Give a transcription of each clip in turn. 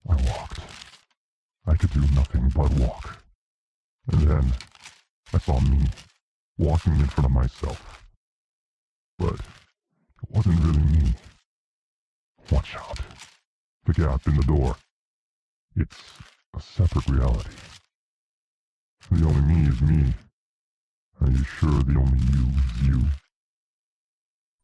I walked. I could do nothing but walk. And then I saw me walking in front of myself. But it wasn't really me. Watch out. The gap in the door. It's a separate reality. The only me is me. Are you sure the only you is you?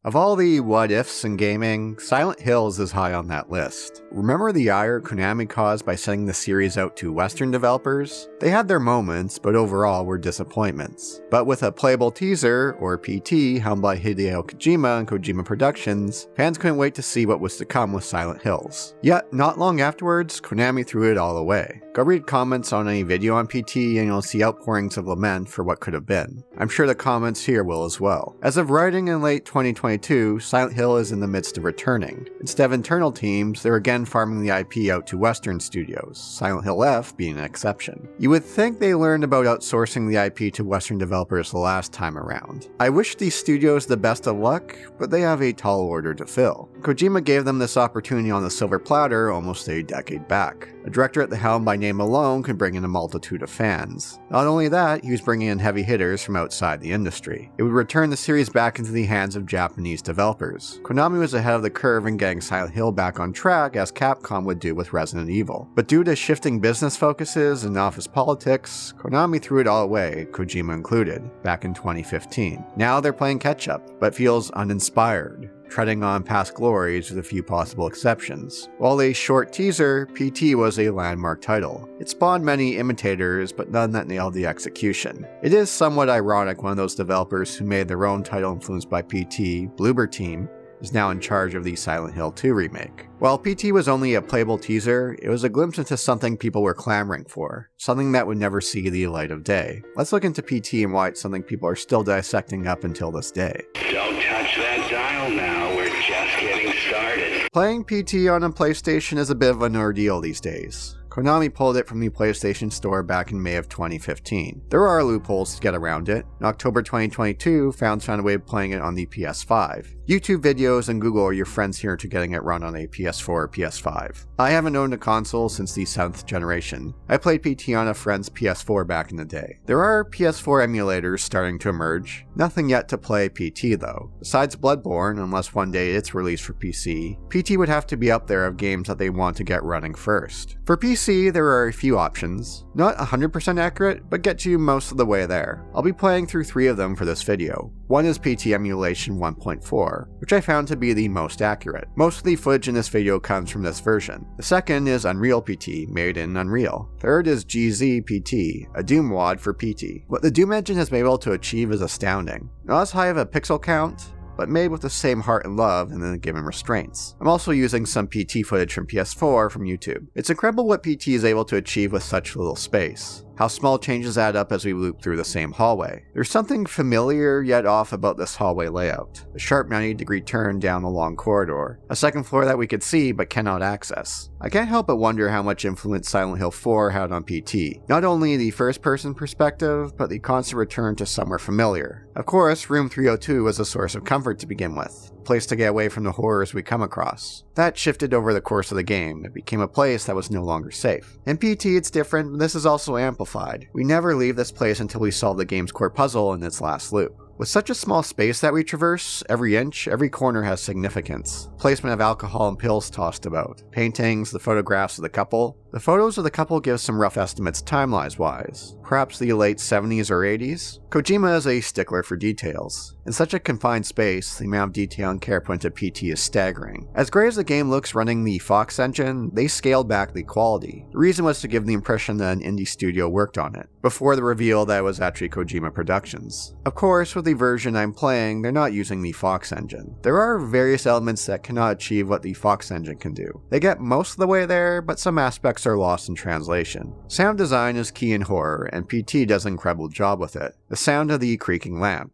Of all the what-ifs in gaming, Silent Hills is high on that list. Remember the ire Konami caused by sending the series out to Western developers? They had their moments, but overall were disappointments. But with a playable teaser, or PT, helmed by Hideo Kojima and Kojima Productions, fans couldn't wait to see what was to come with Silent Hills. Yet, not long afterwards, Konami threw it all away. Go read comments on any video on PT and you'll see outpourings of lament for what could have been. I'm sure the comments here will as well. As of writing in late 2022, Silent Hill is in the midst of returning. Instead of internal teams, they're again farming the IP out to Western studios, Silent Hill F being an exception. You would think they learned about outsourcing the IP to Western developers the last time around. I wish these studios the best of luck, but they have a tall order to fill. Kojima gave them this opportunity on the silver platter almost a decade back. A director at the helm by name alone could bring in a multitude of fans. Not only that, he was bringing in heavy hitters from outside the industry. It would return the series back into the hands of Japanese developers. Konami was ahead of the curve in getting Silent Hill back on track as Capcom would do with Resident Evil. But due to shifting business focuses and office politics, Konami threw it all away, Kojima included, back in 2015. Now they're playing catch up, but feels uninspired, treading on past glories with a few possible exceptions. While a short teaser, PT was a landmark title. It spawned many imitators, but none that nailed the execution. It is somewhat ironic one of those developers who made their own title influenced by PT, Bloober Team, is now in charge of the Silent Hill 2 remake. While PT was only a playable teaser, it was a glimpse into something people were clamoring for, something that would never see the light of day. Let's look into PT and why it's something people are still dissecting up until this day. Don't touch that dial now, we're just getting started. Playing PT on a PlayStation is a bit of an ordeal these days. Konami pulled it from the PlayStation Store back in May of 2015. There are loopholes to get around it. In October 2022, fans found a way of playing it on the PS5. YouTube videos and Google are your friends here to getting it run on a PS4 or PS5. I haven't owned a console since the 7th generation. I played PT on a friend's PS4 back in the day. There are PS4 emulators starting to emerge. Nothing yet to play PT though. Besides Bloodborne, unless one day it's released for PC, PT would have to be up there of games that they want to get running first. For PC, there are a few options. Not 100% accurate, but get you most of the way there. I'll be playing through 3 of them for this video. One is PT Emulation 1.4, which I found to be the most accurate. Most of the footage in this video comes from this version. The second is Unreal PT, made in Unreal. Third is GZ PT, a Doom WOD for PT. What the Doom engine has been able to achieve is astounding. Not as high of a pixel count, but made with the same heart and love and the given restraints. I'm also using some PT footage from PS4 from YouTube. It's incredible what PT is able to achieve with such little space. How small changes add up as we loop through the same hallway. There's something familiar yet off about this hallway layout. A sharp 90-degree turn down a long corridor. A second floor that we could see but cannot access. I can't help but wonder how much influence Silent Hill 4 had on PT. Not only the first-person perspective, but the constant return to somewhere familiar. Of course, Room 302 was a source of comfort to begin with. A place to get away from the horrors we come across. That shifted over the course of the game. It became a place that was no longer safe. In PT it's different, but this is also amplified. We never leave this place until we solve the game's core puzzle in its last loop. With such a small space that we traverse, every inch, every corner has significance. Placement of alcohol and pills tossed about. Paintings, the photographs of the couple. The photos of the couple give some rough estimates timelines-wise. Perhaps the late 70s or 80s? Kojima is a stickler for details. In such a confined space, the amount of detail and care put into PT is staggering. As great as the game looks running the Fox engine, they scaled back the quality. The reason was to give the impression that an indie studio worked on it, before the reveal that it was actually Kojima Productions. Of course, with the version I'm playing, they're not using the Fox engine. There are various elements that cannot achieve what the Fox engine can do. They get most of the way there, but some aspects are lost in translation. Sound design is key in horror, and PT does an incredible job with it. The sound of the creaking lamp.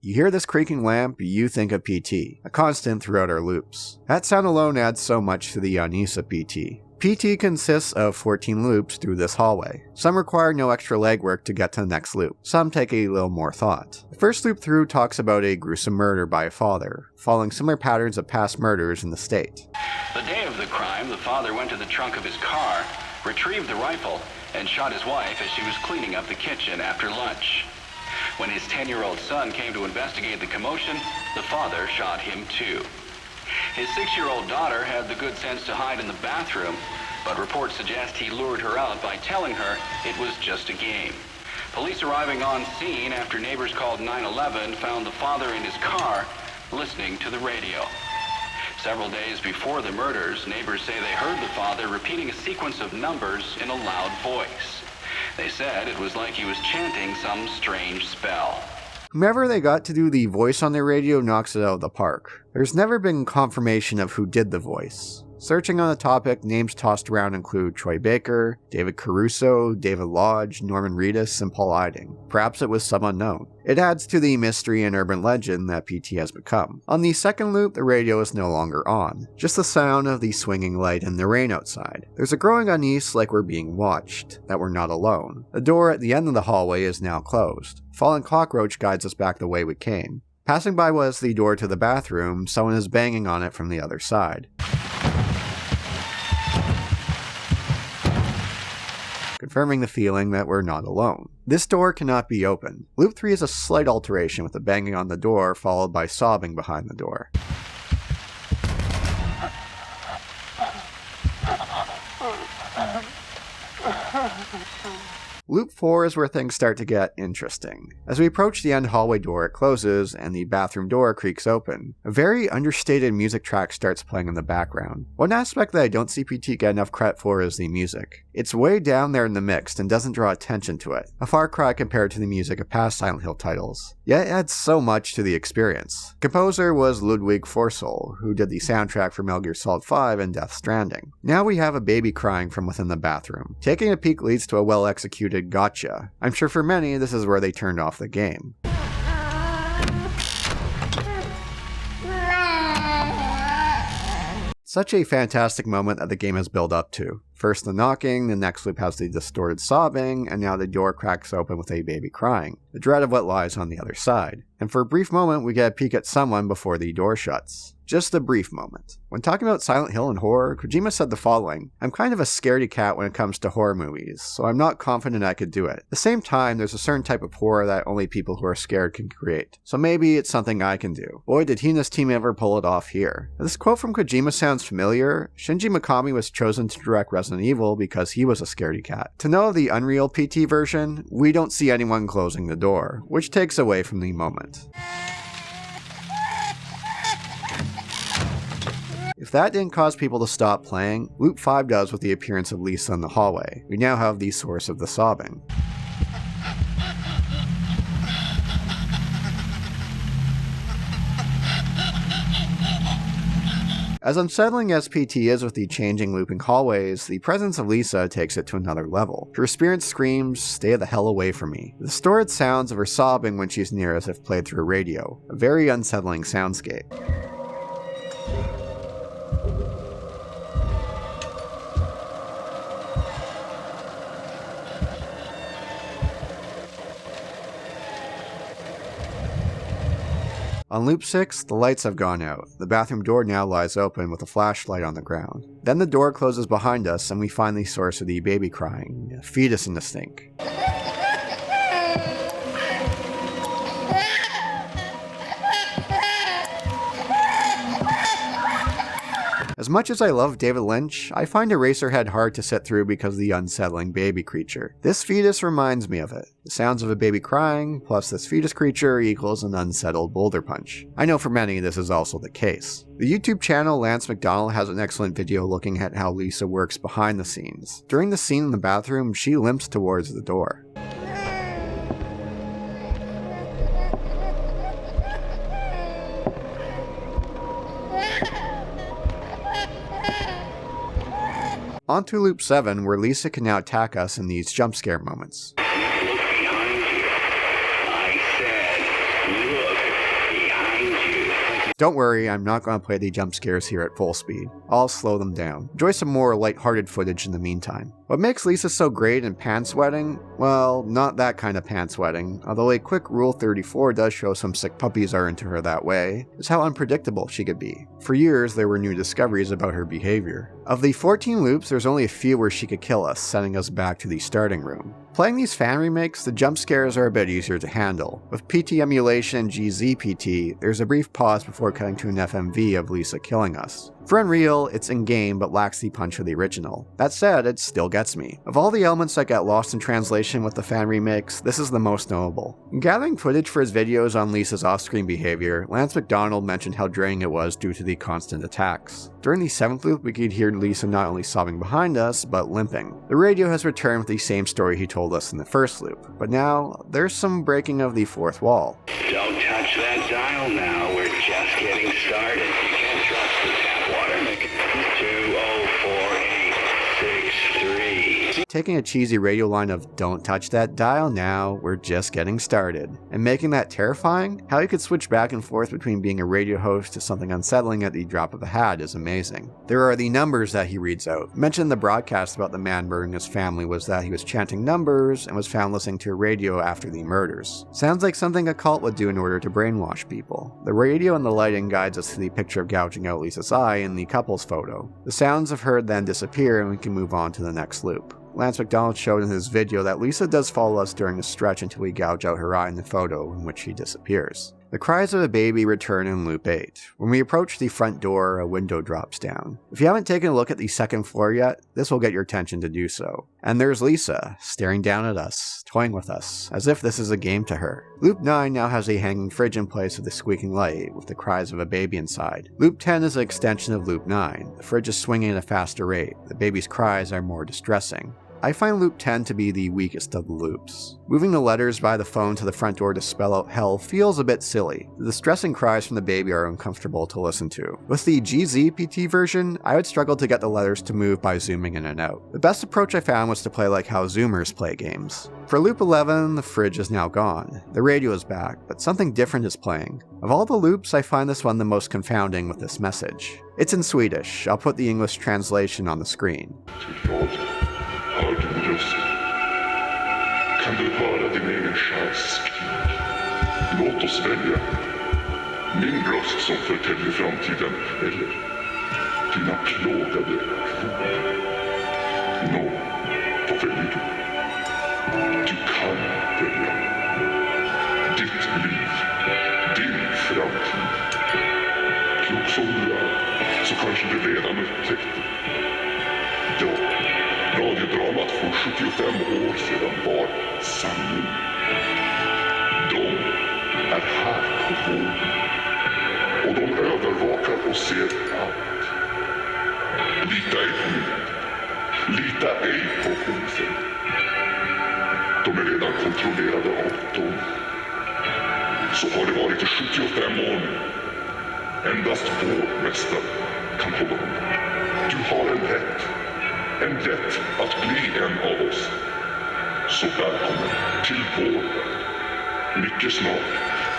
You hear this creaking lamp, you think of PT, a constant throughout our loops. That sound alone adds so much to the unease of PT. PT consists of 14 loops through this hallway. Some require no extra legwork to get to the next loop. Some take a little more thought. The first loop through talks about a gruesome murder by a father, following similar patterns of past murders in the state. The day of the crime, the father went to the trunk of his car, retrieved the rifle, and shot his wife as she was cleaning up the kitchen after lunch. When his 10-year-old son came to investigate the commotion, the father shot him too. His 6-year-old daughter had the good sense to hide in the bathroom, but reports suggest he lured her out by telling her it was just a game. Police arriving on scene after neighbors called 911 found the father in his car listening to the radio. Several days before the murders, neighbors say they heard the father repeating a sequence of numbers in a loud voice. They said it was like he was chanting some strange spell. Whomever they got to do the voice on their radio knocks it out of the park. There's never been confirmation of who did the voice. Searching on the topic, names tossed around include Troy Baker, David Caruso, David Lodge, Norman Reedus, and Paul Eiding. Perhaps it was some unknown. It adds to the mystery and urban legend that PT has become. On the second loop, the radio is no longer on, just the sound of the swinging light and the rain outside. There's a growing unease like we're being watched, that we're not alone. The door at the end of the hallway is now closed. Fallen cockroach guides us back the way we came. Passing by was the door to the bathroom, someone is banging on it from the other side. Confirming the feeling that we're not alone. This door cannot be opened. Loop 3 is a slight alteration with the banging on the door followed by sobbing behind the door. Loop 4 is where things start to get interesting. As we approach the end hallway door, it closes and the bathroom door creaks open. A very understated music track starts playing in the background. One aspect that I don't see PT get enough credit for is the music. It's way down there in the mix and doesn't draw attention to it. A far cry compared to the music of past Silent Hill titles. Yet it adds so much to the experience. Composer was Ludwig Forsell, who did the soundtrack for Metal Gear Solid 5 and Death Stranding. Now we have a baby crying from within the bathroom. Taking a peek leads to a well-executed gotcha. I'm sure for many, this is where they turned off the game. Such a fantastic moment that the game has built up to. First the knocking, the next loop has the distorted sobbing, and now the door cracks open with a baby crying. The dread of what lies on the other side. And for a brief moment, we get a peek at someone before the door shuts. Just a brief moment. When talking about Silent Hill and horror, Kojima said the following: "I'm kind of a scaredy cat when it comes to horror movies, so I'm not confident I could do it. At the same time, there's a certain type of horror that only people who are scared can create. So maybe it's something I can do." Boy, did he and his team ever pull it off here. Now, this quote from Kojima sounds familiar. Shinji Mikami was chosen to direct Resident Evil because he was a scaredy cat. To know the Unreal PT version, we don't see anyone closing the door, which takes away from the moment. If that didn't cause people to stop playing, Loop 5 does with the appearance of Lisa in the hallway. We now have the source of the sobbing. As unsettling as PT is with the changing looping hallways, the presence of Lisa takes it to another level. Her spirit screams, "Stay the hell away from me." The distorted sounds of her sobbing when she's near as if played through a radio. A very unsettling soundscape. On Loop 6, the lights have gone out. The bathroom door now lies open with a flashlight on the ground. Then the door closes behind us and we find the source of the baby crying, a fetus in the stink. As much as I love David Lynch, I find Eraserhead hard to sit through because of the unsettling baby creature. This fetus reminds me of it. The sounds of a baby crying, plus this fetus creature equals an unsettled Boulder punch. I know for many this is also the case. The YouTube channel Lance McDonald has an excellent video looking at how Lisa works behind the scenes. During the scene in the bathroom, she limps towards the door. Onto Loop 7, where Lisa can now attack us in these jump scare moments. Look behind you. I said, look behind you. Don't worry, I'm not going to play the jump scares here at full speed. I'll slow them down. Enjoy some more lighthearted footage in the meantime. What makes Lisa so great in pants wetting? Well, not that kind of pants wetting, although a quick Rule 34 does show some sick puppies are into her that way, is how unpredictable she could be. For years, there were new discoveries about her behavior. Of the 14 loops, there's only a few where she could kill us, sending us back to the starting room. Playing these fan remakes, the jump scares are a bit easier to handle. With PT emulation and GZ-PT, there's a brief pause before cutting to an FMV of Lisa killing us. For Unreal, it's in-game but lacks the punch of the original. That said, it still gets me. Of all the elements that get lost in translation with the fan remakes, this is the most notable. In gathering footage for his videos on Lisa's off-screen behavior, Lance McDonald mentioned how draining it was due to the constant attacks. During the 7th loop, we could hear Lisa not only sobbing behind us, but limping. The radio has returned with the same story he told us in the 1st loop, but now, there's some breaking of the 4th wall. Don't touch that dial now, we're just getting started. You can't trust the tap water mechanism. 2048663. Taking a cheesy radio line of "don't touch that dial now, we're just getting started," and making that terrifying, how he could switch back and forth between being a radio host to something unsettling at the drop of a hat is amazing. There are the numbers that he reads out. Mentioned in the broadcast about the man murdering his family was that he was chanting numbers and was found listening to a radio after the murders. Sounds like something a cult would do in order to brainwash people. The radio and the lighting guides us to the picture of gouging out Lisa's eye in the couple's photo. The sounds of her then disappear and we can move on to the next loop. Lance McDonald showed in his video that Lisa does follow us during the stretch until we gouge out her eye in the photo, in which she disappears. The cries of a baby return in loop 8. When we approach the front door, a window drops down. If you haven't taken a look at the 2nd floor yet, this will get your attention to do so. And there's Lisa, staring down at us, toying with us, as if this is a game to her. Loop 9 now has a hanging fridge in place with a squeaking light, with the cries of a baby inside. Loop 10 is an extension of loop 9. The fridge is swinging at a faster rate. The baby's cries are more distressing. I find loop 10 to be the weakest of the loops. Moving the letters by the phone to the front door to spell out hell feels a bit silly. The distressing cries from the baby are uncomfortable to listen to. With the GZ-PT version, I would struggle to get the letters to move by zooming in and out. The best approach I found was to play like how Zoomers play games. For loop 11, the fridge is now gone. The radio is back, but something different is playing. Of all the loops, I find this one the most confounding with this message. It's in Swedish. I'll put the English translation on the screen. Hör du min röst? Kan du höra din egen själs skrik? Låt oss välja. Min röst som förtäljer framtiden, eller dina plågade rop. Nå, vad väljer du? Du kan välja. Ditt liv, din framtid. Klok som du är, så kanske du redan upptäckte. Ja. Radiodramat för 75 år sedan var sanning. De är här på vården. Och de övervakar och ser allt. Lita ej på mig. Lita ej på hosen. De är redan kontrollerade av dem. Så har det varit i 75 år nu. Endast vår mästare kan hålla dem. Du har en rätt. En rätt att bli en av oss. Så välkommen till vår. Mycket snart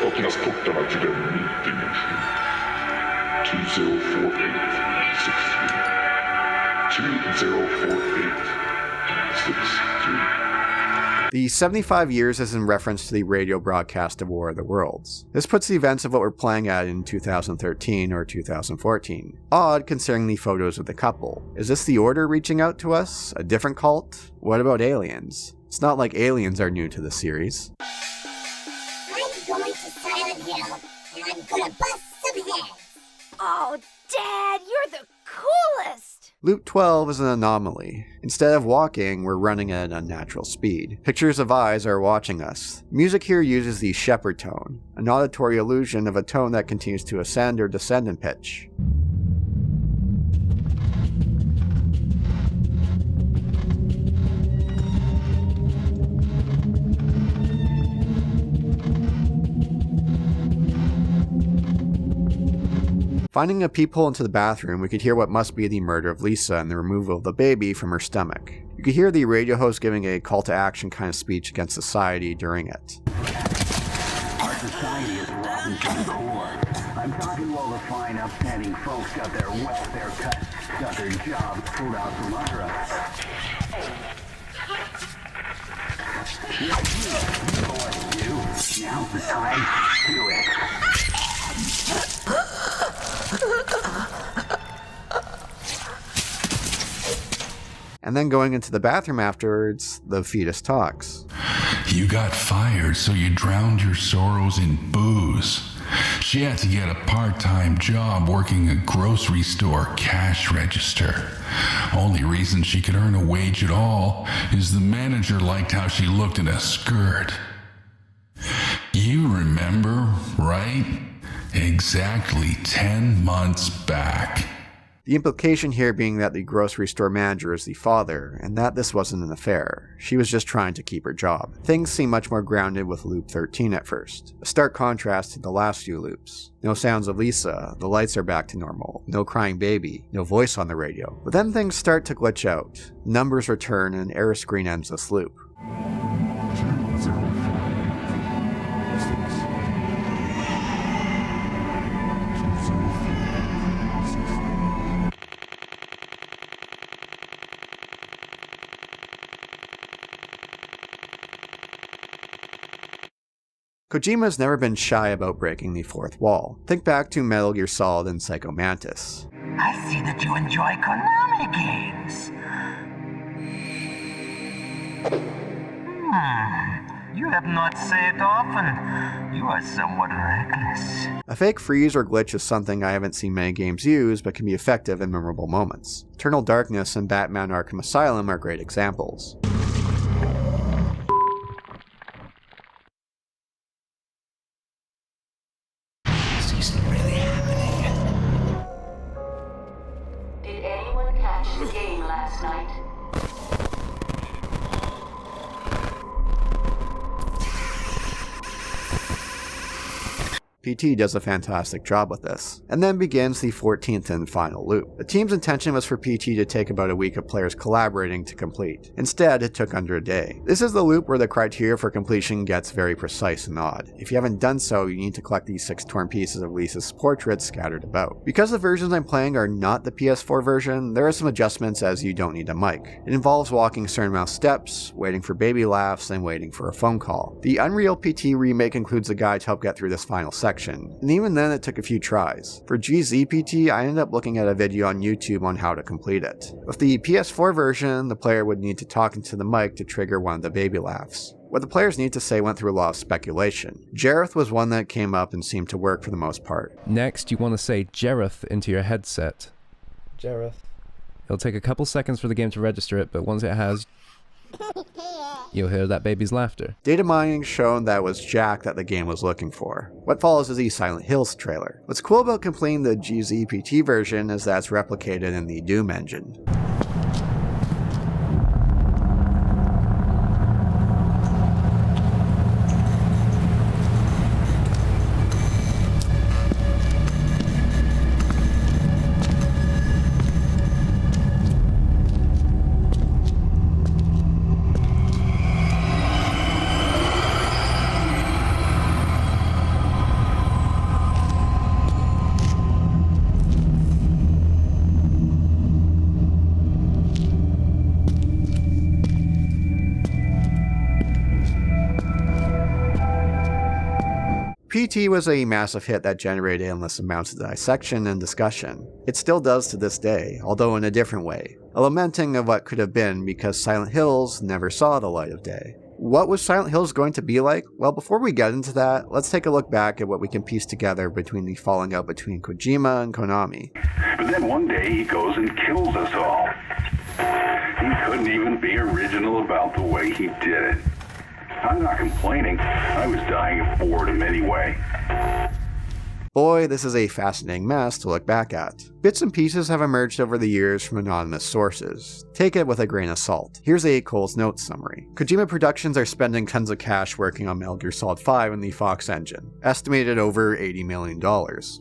öppnas portarna till en ny dimension. 204863. 204863. The 75 years is in reference to the radio broadcast of War of the Worlds. This puts the events of what we're playing at in 2013 or 2014. Odd considering the photos of the couple. Is this the Order reaching out to us? A different cult? What about aliens? It's not like aliens are new to the series. I'm going to Silent Hill, and I'm gonna bust some heads. Oh, Dad, you're the coolest! Loop 12 is an anomaly. Instead of walking, we're running at an unnatural speed. Pictures of eyes are watching us. Music here uses the shepherd tone, an auditory illusion of a tone that continues to ascend or descend in pitch. Finding a peephole into the bathroom, we could hear what must be the murder of Lisa and the removal of the baby from her stomach. You could hear the radio host giving a call to action kind of speech against society during it. I society is rotten to the core. I'm talking while the fine, upstanding folks got their welfare cut, got their jobs pulled out from under us. You know what to do. Now's the time. Do it. And then going into the bathroom afterwards, the fetus talks. You got fired, so you drowned your sorrows in booze. She had to get a part-time job working a grocery store cash register. Only reason she could earn a wage at all is the manager liked how she looked in a skirt. You remember, right? Exactly 10 months back. The implication here being that the grocery store manager is the father, and that this wasn't an affair. She was just trying to keep her job. Things seem much more grounded with Loop 13 at first. A stark contrast to the last few loops. No sounds of Lisa, the lights are back to normal, no crying baby, no voice on the radio. But then things start to glitch out. Numbers return and an error screen ends this loop. Kojima has never been shy about breaking the fourth wall. Think back to Metal Gear Solid and Psycho Mantis. I see that you enjoy Konami games. You have not said often. You are somewhat reckless. A fake freeze or glitch is something I haven't seen many games use, but can be effective in memorable moments. Eternal Darkness and Batman Arkham Asylum are great examples. Did anyone catch the game last night? PT does a fantastic job with this. And then begins the 14th and final loop. The team's intention was for PT to take about a week of players collaborating to complete. Instead, it took under a day. This is the loop where the criteria for completion gets very precise and odd. If you haven't done so, you need to collect these 6 torn pieces of Lisa's portrait scattered about. Because the versions I'm playing are not the PS4 version, there are some adjustments as you don't need a mic. It involves walking a certain amount of steps, waiting for baby laughs, and waiting for a phone call. The Unreal PT remake includes a guide to help get through this final section. And even then it took a few tries. For GZPT, I ended up looking at a video on YouTube on how to complete it. With the PS4 version, the player would need to talk into the mic to trigger one of the baby laughs. What the players need to say went through a lot of speculation. Jareth was one that came up and seemed to work for the most part. Next, you want to say Jareth into your headset. Jareth. It'll take a couple seconds for the game to register it, but once it has, you'll hear that baby's laughter. Data mining shown that it was Jack that the game was looking for. What follows is the Silent Hills trailer. What's cool about completing the GZPT version is that it's replicated in the Doom engine. PT was a massive hit that generated endless amounts of dissection and discussion. It still does to this day, although in a different way. A lamenting of what could have been because Silent Hills never saw the light of day. What was Silent Hills going to be like? Well, before we get into that, let's take a look back at what we can piece together between the falling out between Kojima and Konami. But then one day he goes and kills us all. He couldn't even be original about the way he did it. I'm not complaining. I was dying of boredom anyway. Boy, this is a fascinating mess to look back at. Bits and pieces have emerged over the years from anonymous sources. Take it with a grain of salt. Here's a Cole's Notes summary. Kojima Productions are spending tons of cash working on Metal Gear Solid 5 and the Fox engine, estimated over $80 million.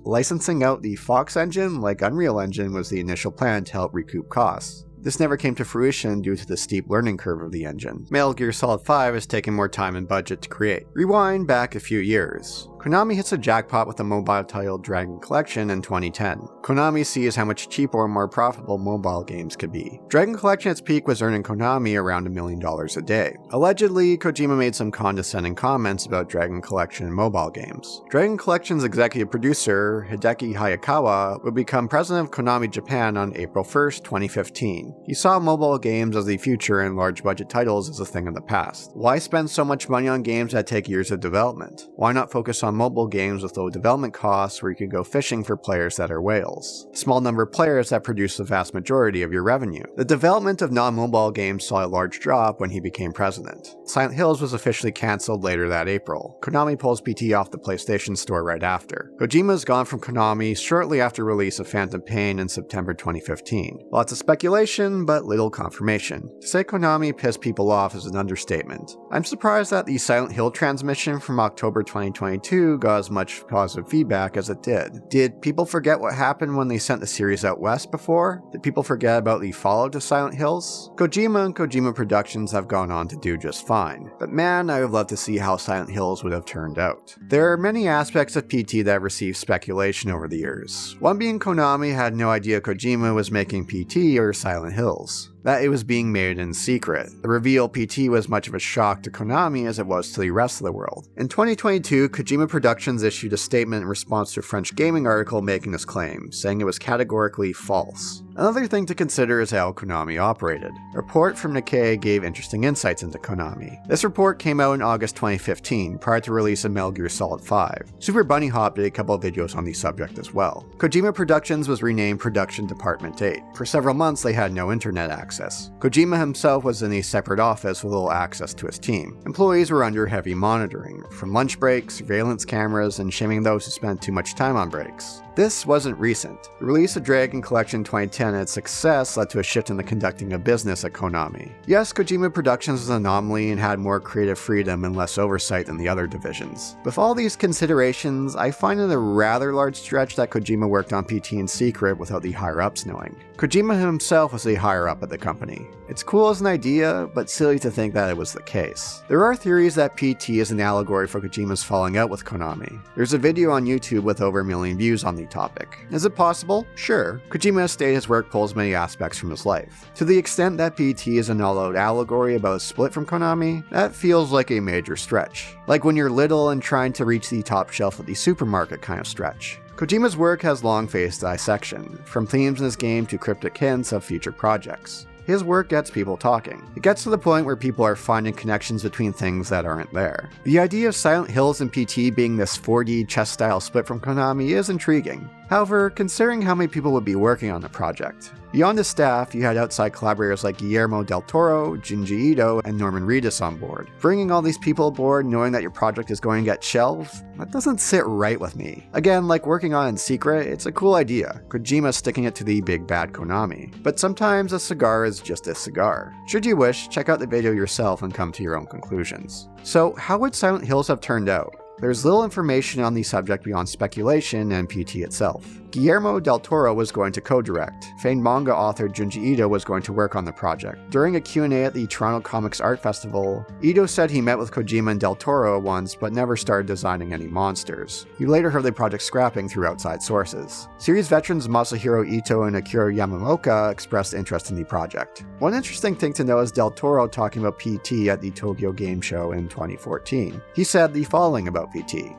Licensing out the Fox engine, like Unreal Engine, was the initial plan to help recoup costs. This never came to fruition due to the steep learning curve of the engine. Metal Gear Solid 5 has taken more time and budget to create. Rewind back a few years. Konami hits a jackpot with the mobile title Dragon Collection in 2010. Konami sees how much cheaper and more profitable mobile games could be. Dragon Collection at its peak was earning Konami around $1 million a day. Allegedly, Kojima made some condescending comments about Dragon Collection and mobile games. Dragon Collection's executive producer, Hideki Hayakawa, would become president of Konami Japan on April 1st, 2015. He saw mobile games as the future and large budget titles as a thing of the past. Why spend so much money on games that take years of development? Why not focus on mobile games with low development costs where you can go fishing for players that are whales? The small number of players that produce the vast majority of your revenue. The development of non-mobile games saw a large drop when he became president. Silent Hills was officially cancelled later that April. Konami pulls PT off the PlayStation Store right after. Kojima is gone from Konami shortly after release of Phantom Pain in September 2015. Lots of speculation, but little confirmation. To say Konami pissed people off is an understatement. I'm surprised that the Silent Hill transmission from October 2022 got as much positive feedback as it did. Did people forget what happened when they sent the series out west before? Did people forget about the fallout of Silent Hills? Kojima and Kojima Productions have gone on to do just fine. But man, I would love to see how Silent Hills would have turned out. There are many aspects of PT that have received speculation over the years. One being Konami had no idea Kojima was making PT or Silent Hills. That it was being made in secret. The reveal PT was much of a shock to Konami as it was to the rest of the world. In 2022, Kojima Productions issued a statement in response to a French gaming article making this claim, saying it was categorically false. Another thing to consider is how Konami operated. A report from Nikkei gave interesting insights into Konami. This report came out in August 2015, prior to release of Metal Gear Solid 5. Super Bunny Hop did a couple of videos on the subject as well. Kojima Productions was renamed Production Department 8. For several months they had no internet access. Kojima himself was in a separate office with little access to his team. Employees were under heavy monitoring, from lunch breaks, surveillance cameras, and shaming those who spent too much time on breaks. This wasn't recent. The release of Dragon Collection 2010 and its success led to a shift in the conducting of business at Konami. Yes, Kojima Productions was an anomaly and had more creative freedom and less oversight than the other divisions. With all these considerations, I find it a rather large stretch that Kojima worked on PT in secret without the higher-ups knowing. Kojima himself was a higher-up at the company. It's cool as an idea, but silly to think that it was the case. There are theories that PT is an allegory for Kojima's falling out with Konami. There's a video on YouTube with over 1 million views on the topic. Is it possible? Sure. Kojima has stated his work pulls many aspects from his life. To the extent that PT is an all-out allegory about a split from Konami, that feels like a major stretch. Like when you're little and trying to reach the top shelf at the supermarket kind of stretch. Kojima's work has long faced dissection, from themes in his game to cryptic hints of future projects. His work gets people talking. It gets to the point where people are finding connections between things that aren't there. The idea of Silent Hills and PT being this 4D chess-style split from Konami is intriguing. However, considering how many people would be working on the project, beyond the staff, you had outside collaborators like Guillermo del Toro, Junji Ito, and Norman Reedus on board. Bringing all these people aboard knowing that your project is going to get shelved, that doesn't sit right with me. Again, like working on it in secret, it's a cool idea. Kojima sticking it to the big bad Konami. But sometimes a cigar is just a cigar. Should you wish, check out the video yourself and come to your own conclusions. So, how would Silent Hills have turned out? There's little information on the subject beyond speculation and PT itself. Guillermo del Toro was going to co-direct. Famed manga author Junji Ito was going to work on the project. During a Q&A at the Toronto Comics Art Festival, Ito said he met with Kojima and del Toro once but never started designing any monsters. He later heard the project scrapping through outside sources. Series veterans Masahiro Ito and Akira Yamamoka expressed interest in the project. One interesting thing to know is del Toro talking about PT at the Tokyo Game Show in 2014. He said the following about PT.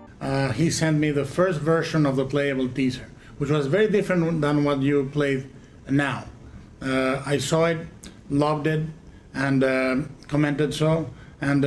He sent me the first version of the playable teaser, which was very different than what you played now. I saw it, loved it, and commented so. And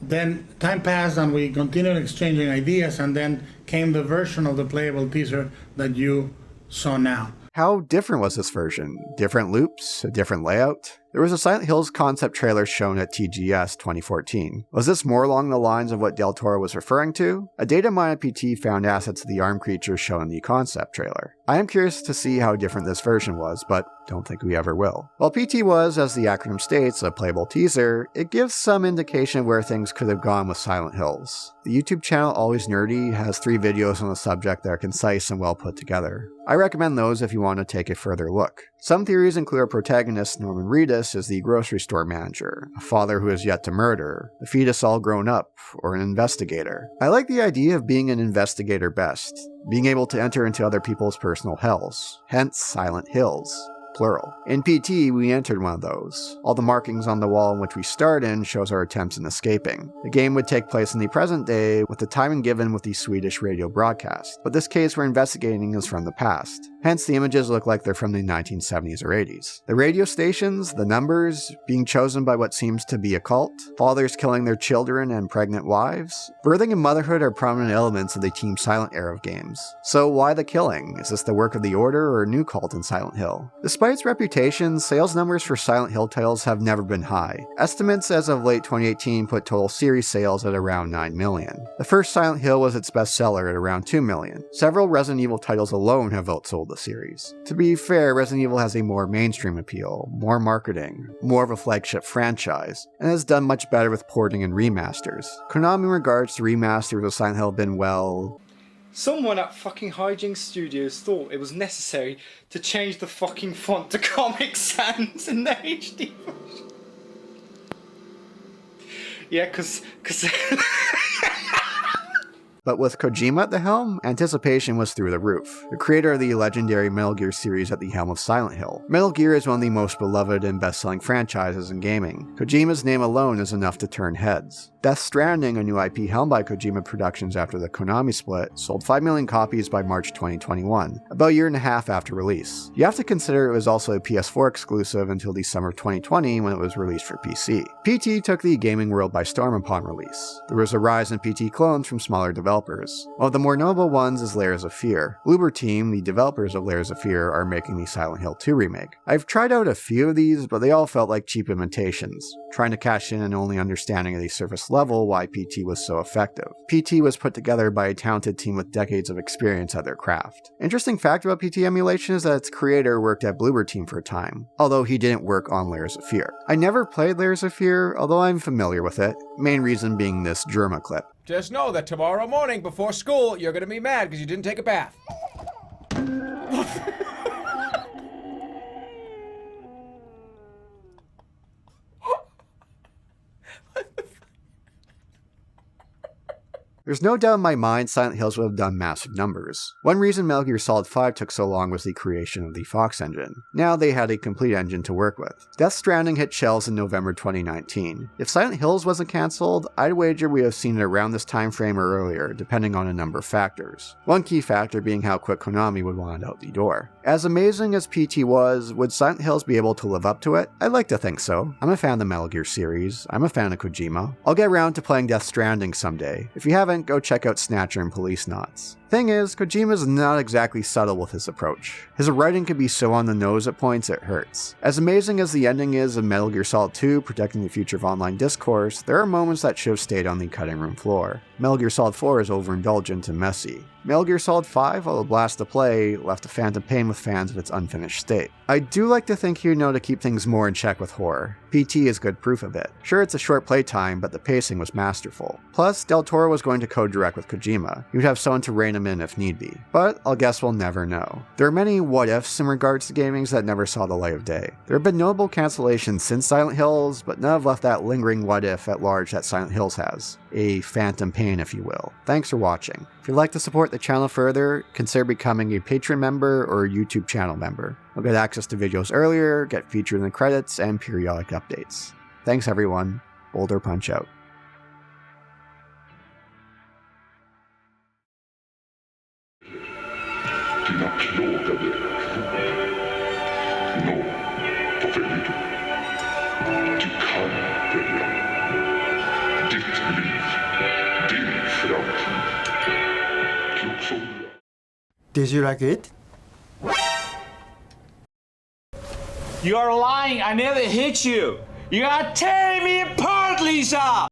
then time passed and we continued exchanging ideas, and then came the version of the playable teaser that you saw now. How different was this version? Different loops? A different layout? There was a Silent Hills concept trailer shown at TGS 2014. Was this more along the lines of what Del Toro was referring to? A data mine at PT found assets of the arm creatures shown in the concept trailer. I am curious to see how different this version was, but don't think we ever will. While PT was, as the acronym states, a playable teaser, it gives some indication of where things could have gone with Silent Hills. The YouTube channel Always Nerdy has 3 videos on the subject that are concise and well put together. I recommend those if you want to take a further look. Some theories include our protagonist, Norman Reedus, as the grocery store manager, a father who has yet to murder, a fetus all grown up, or an investigator. I like the idea of being an investigator best, being able to enter into other people's personal hells, hence Silent Hills. Plural. In PT, we entered one of those. All the markings on the wall in which we start in shows our attempts in escaping. The game would take place in the present day, with the timing given with the Swedish radio broadcast, but this case we're investigating is from the past. Hence, the images look like they're from the 1970s or 80s. The radio stations, the numbers, being chosen by what seems to be a cult, fathers killing their children and pregnant wives. Birthing and motherhood are prominent elements of the Team Silent era of games. So why the killing? Is this the work of the Order or a new cult in Silent Hill? Despite its reputation, sales numbers for Silent Hill titles have never been high. Estimates as of late 2018 put total series sales at around 9 million. The first Silent Hill was its best seller at around 2 million. Several Resident Evil titles alone have outsold the series. To be fair, Resident Evil has a more mainstream appeal, more marketing, more of a flagship franchise, and has done much better with porting and remasters. Konami in regards to remasters of Silent Hill have been, well... Someone at fucking Hijinks Studios thought it was necessary to change the fucking font to Comic Sans in the HD version. Yeah, cause... But with Kojima at the helm, anticipation was through the roof. The creator of the legendary Metal Gear series at the helm of Silent Hill. Metal Gear is one of the most beloved and best-selling franchises in gaming. Kojima's name alone is enough to turn heads. Death Stranding, a new IP helmed by Kojima Productions after the Konami split, sold 5 million copies by March 2021, about a year and a half after release. You have to consider it was also a PS4 exclusive until the summer of 2020 when it was released for PC. PT took the gaming world by storm upon release. There was a rise in PT clones from smaller developers. One of the more notable ones is Layers of Fear. Bloober Team, the developers of Layers of Fear, are making the Silent Hill 2 remake. I've tried out a few of these, but they all felt like cheap imitations, trying to cash in and only understanding at the surface level why PT was so effective. PT was put together by a talented team with decades of experience at their craft. Interesting fact about PT emulation is that its creator worked at Bloober Team for a time, although he didn't work on Layers of Fear. I never played Layers of Fear, although I'm familiar with it, main reason being this Germa clip. Just know that tomorrow morning before school, you're gonna be mad because you didn't take a bath. There's no doubt in my mind Silent Hills would have done massive numbers. One reason Metal Gear Solid 5 took so long was the creation of the Fox engine. Now they had a complete engine to work with. Death Stranding hit shelves in November 2019. If Silent Hills wasn't cancelled, I'd wager we have seen it around this time frame or earlier, depending on a number of factors. One key factor being how quick Konami would want it out the door. As amazing as PT was, would Silent Hills be able to live up to it? I'd like to think so. I'm a fan of the Metal Gear series. I'm a fan of Kojima. I'll get around to playing Death Stranding someday. If you haven't, go check out Snatcher and Police Knots. Thing is, Kojima's not exactly subtle with his approach. His writing can be so on the nose at points it hurts. As amazing as the ending is of Metal Gear Solid 2 protecting the future of online discourse, there are moments that should have stayed on the cutting room floor. Metal Gear Solid 4 is overindulgent and messy. Metal Gear Solid 5, while a blast to play, left a phantom pain with fans of its unfinished state. I do like to think you know to keep things more in check with horror. PT is good proof of it. Sure, it's a short playtime, but the pacing was masterful. Plus, Del Toro was going to co-direct with Kojima. You'd have someone to rein him in if need be. But I'll guess we'll never know. There are many what-ifs in regards to gamings that never saw the light of day. There have been notable cancellations since Silent Hills, but none have left that lingering what-if at large that Silent Hills has. A phantom pain, if you will. Thanks for watching. If you'd like to support the channel further, consider becoming a Patreon member or a YouTube channel member. You'll get access to videos earlier, get featured in the credits, and periodic updates. Thanks everyone. Boulder Punch out. Did you like it? You are lying. I never hit you. You are tearing me apart, Lisa!